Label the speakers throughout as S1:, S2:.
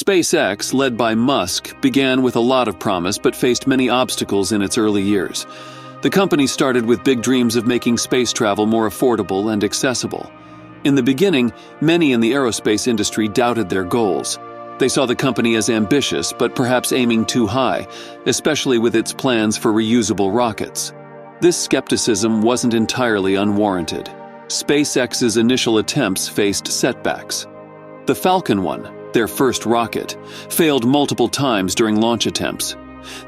S1: SpaceX, led by Musk, began with a lot of promise but faced many obstacles in its early years. The company started with big dreams of making space travel more affordable and accessible. In the beginning, many in the aerospace industry doubted their goals. They saw the company as ambitious but perhaps aiming too high, especially with its plans for reusable rockets. This skepticism wasn't entirely unwarranted. SpaceX's initial attempts faced setbacks. The Falcon 1, their first rocket, failed multiple times during launch attempts.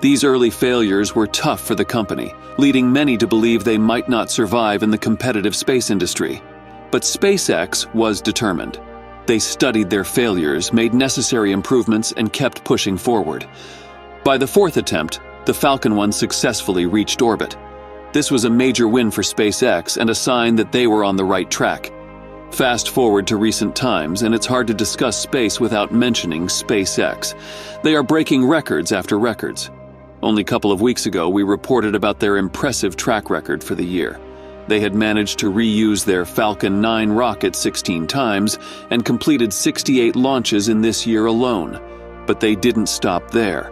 S1: These early failures were tough for the company, leading many to believe they might not survive in the competitive space industry. But SpaceX was determined. They studied their failures, made necessary improvements, and kept pushing forward. By the fourth attempt, the Falcon 1 successfully reached orbit. This was a major win for SpaceX and a sign that they were on the right track. Fast forward to recent times, and it's hard to discuss space without mentioning SpaceX. They are breaking records after records. Only a couple of weeks ago, we reported about their impressive track record for the year. They had managed to reuse their Falcon 9 rocket 16 times and completed 68 launches in this year alone. But they didn't stop there.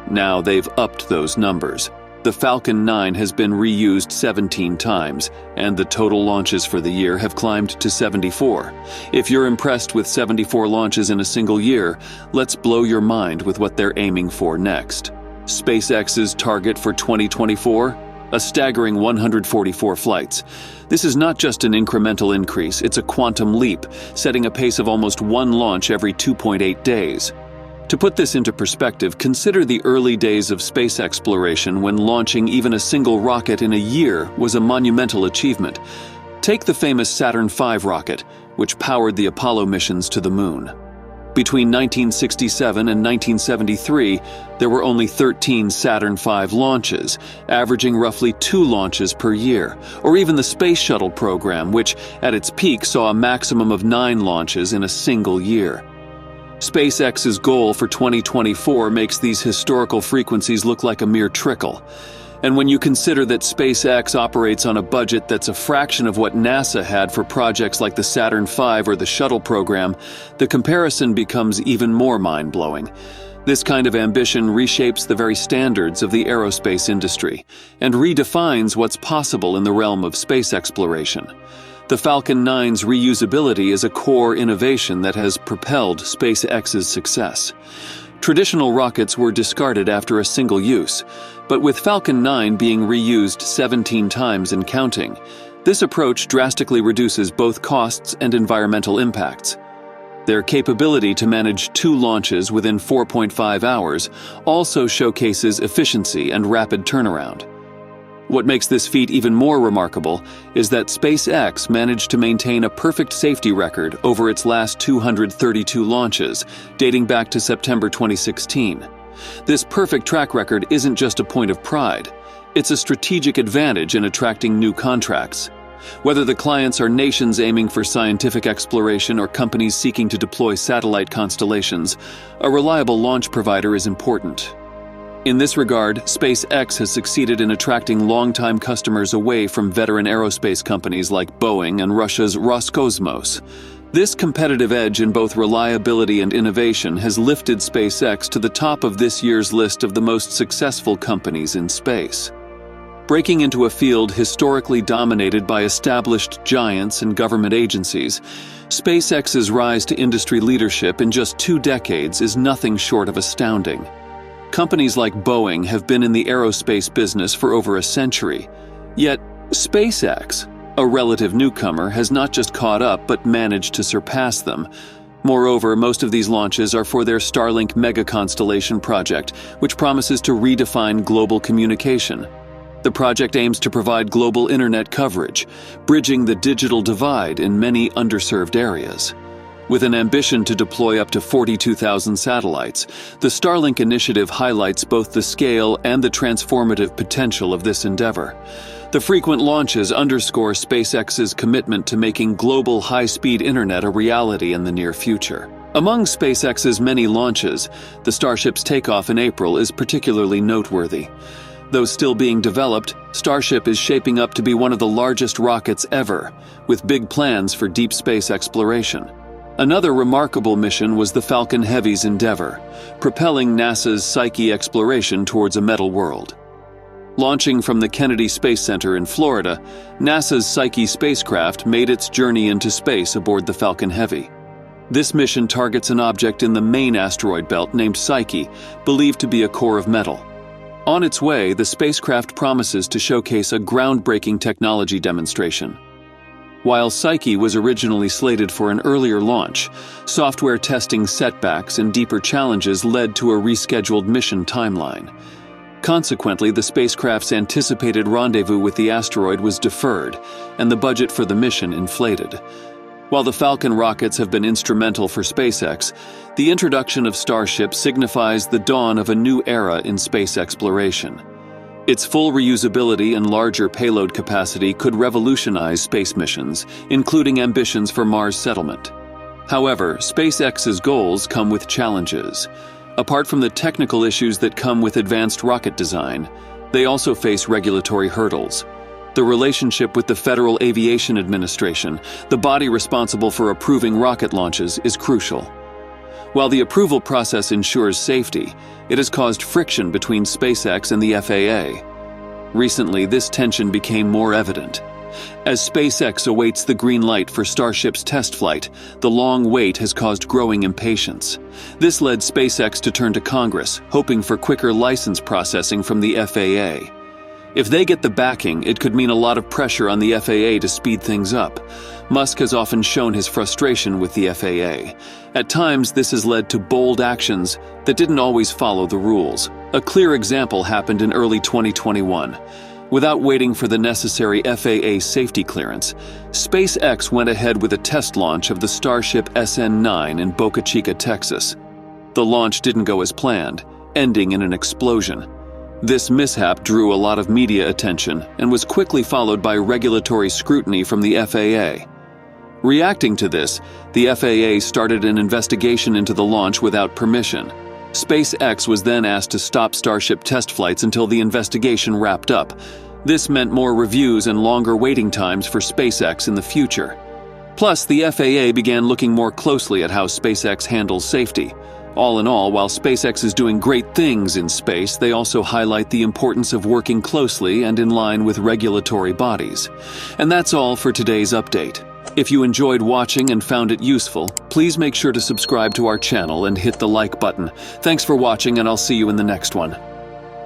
S1: Now they've upped those numbers. The Falcon 9 has been reused 17 times, and the total launches for the year have climbed to 74. If you're impressed with 74 launches in a single year, let's blow your mind with what they're aiming for next. SpaceX's target for 2024? A staggering 144 flights. This is not just an incremental increase, it's a quantum leap, setting a pace of almost one launch every 2.8 days. To put this into perspective, consider the early days of space exploration when launching even a single rocket in a year was a monumental achievement. Take the famous Saturn V rocket, which powered the Apollo missions to the moon. Between 1967 and 1973, there were only 13 Saturn V launches, averaging roughly 2 launches per year, or even the Space Shuttle program, which at its peak saw a maximum of 9 launches in a single year. SpaceX's goal for 2024 makes these historical frequencies look like a mere trickle. And when you consider that SpaceX operates on a budget that's a fraction of what NASA had for projects like the Saturn V or the Shuttle program, the comparison becomes even more mind-blowing. This kind of ambition reshapes the very standards of the aerospace industry and redefines what's possible in the realm of space exploration. The Falcon 9's reusability is a core innovation that has propelled SpaceX's success. Traditional rockets were discarded after a single use, but with Falcon 9 being reused 17 times and counting, this approach drastically reduces both costs and environmental impacts. Their capability to manage 2 launches within 4.5 hours also showcases efficiency and rapid turnaround. What makes this feat even more remarkable is that SpaceX managed to maintain a perfect safety record over its last 232 launches, dating back to September 2016. This perfect track record isn't just a point of pride, it's a strategic advantage in attracting new contracts. Whether the clients are nations aiming for scientific exploration or companies seeking to deploy satellite constellations, a reliable launch provider is important. In this regard, SpaceX has succeeded in attracting longtime customers away from veteran aerospace companies like Boeing and Russia's Roscosmos. This competitive edge in both reliability and innovation has lifted SpaceX to the top of this year's list of the most successful companies in space. Breaking into a field historically dominated by established giants and government agencies, SpaceX's rise to industry leadership in just 2 decades is nothing short of astounding. Companies like Boeing have been in the aerospace business for over a century. Yet, SpaceX, a relative newcomer, has not just caught up but managed to surpass them. Moreover, most of these launches are for their Starlink mega-constellation project, which promises to redefine global communication. The project aims to provide global internet coverage, bridging the digital divide in many underserved areas. With an ambition to deploy up to 42,000 satellites, the Starlink initiative highlights both the scale and the transformative potential of this endeavor. The frequent launches underscore SpaceX's commitment to making global high-speed internet a reality in the near future. Among SpaceX's many launches, the Starship's takeoff in April is particularly noteworthy. Though still being developed, Starship is shaping up to be one of the largest rockets ever, with big plans for deep space exploration. Another remarkable mission was the Falcon Heavy's endeavor, propelling NASA's Psyche exploration towards a metal world. Launching from the Kennedy Space Center in Florida, NASA's Psyche spacecraft made its journey into space aboard the Falcon Heavy. This mission targets an object in the main asteroid belt named Psyche, believed to be a core of metal. On its way, the spacecraft promises to showcase a groundbreaking technology demonstration. While Psyche was originally slated for an earlier launch, software testing setbacks and deeper challenges led to a rescheduled mission timeline. Consequently, the spacecraft's anticipated rendezvous with the asteroid was deferred, and the budget for the mission inflated. While the Falcon rockets have been instrumental for SpaceX, the introduction of Starship signifies the dawn of a new era in space exploration. Its full reusability and larger payload capacity could revolutionize space missions, including ambitions for Mars settlement. However, SpaceX's goals come with challenges. Apart from the technical issues that come with advanced rocket design, they also face regulatory hurdles. The relationship with the Federal Aviation Administration, the body responsible for approving rocket launches, is crucial. While the approval process ensures safety, it has caused friction between SpaceX and the FAA. Recently, this tension became more evident. As SpaceX awaits the green light for Starship's test flight, the long wait has caused growing impatience. This led SpaceX to turn to Congress, hoping for quicker license processing from the FAA. If they get the backing, it could mean a lot of pressure on the FAA to speed things up. Musk has often shown his frustration with the FAA. At times, this has led to bold actions that didn't always follow the rules. A clear example happened in early 2021. Without waiting for the necessary FAA safety clearance, SpaceX went ahead with a test launch of the Starship SN9 in Boca Chica, Texas. The launch didn't go as planned, ending in an explosion. This mishap drew a lot of media attention and was quickly followed by regulatory scrutiny from the FAA. Reacting to this, the FAA started an investigation into the launch without permission. SpaceX was then asked to stop Starship test flights until the investigation wrapped up. This meant more reviews and longer waiting times for SpaceX in the future. Plus, the FAA began looking more closely at how SpaceX handles safety. All in all, while SpaceX is doing great things in space, they also highlight the importance of working closely and in line with regulatory bodies. And that's all for today's update. If you enjoyed watching and found it useful, please make sure to subscribe to our channel and hit the like button. Thanks for watching, and I'll see you in the next one.